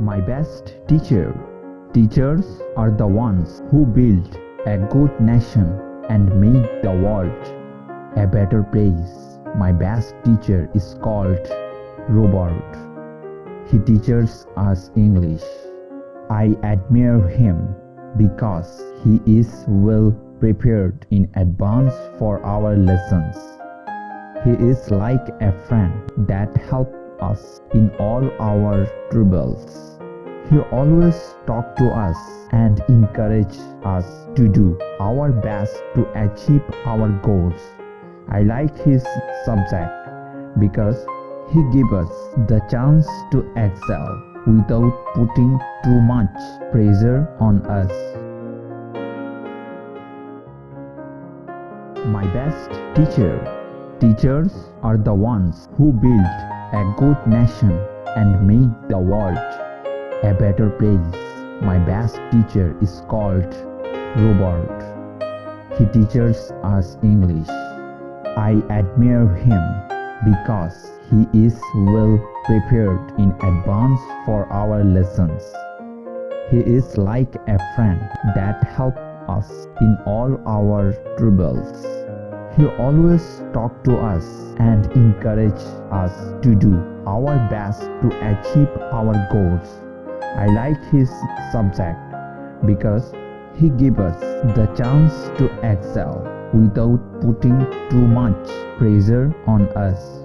My best teacher. Teachers are the ones who build a good nation and make the world a better place. My best teacher is called Robert. He teaches us English. I admire him because he is well prepared in advance for our lessons. He is like a friend that helps us in all our troubles. He always talks to us and encourages us to do our best to achieve our goals. I like his subject because he gives us the chance to excel without putting too much pressure on us. My best teacher. Teachers are the ones who build a good nation and make the world a better place. My best teacher is called Robert. He teaches us English. I admire him because he is well prepared in advance for our lessons. He is like a friend that helps us in all our troubles. He always talks to us and encourages us to do our best to achieve our goals. I like his subject because he gives us the chance to excel without putting too much pressure on us.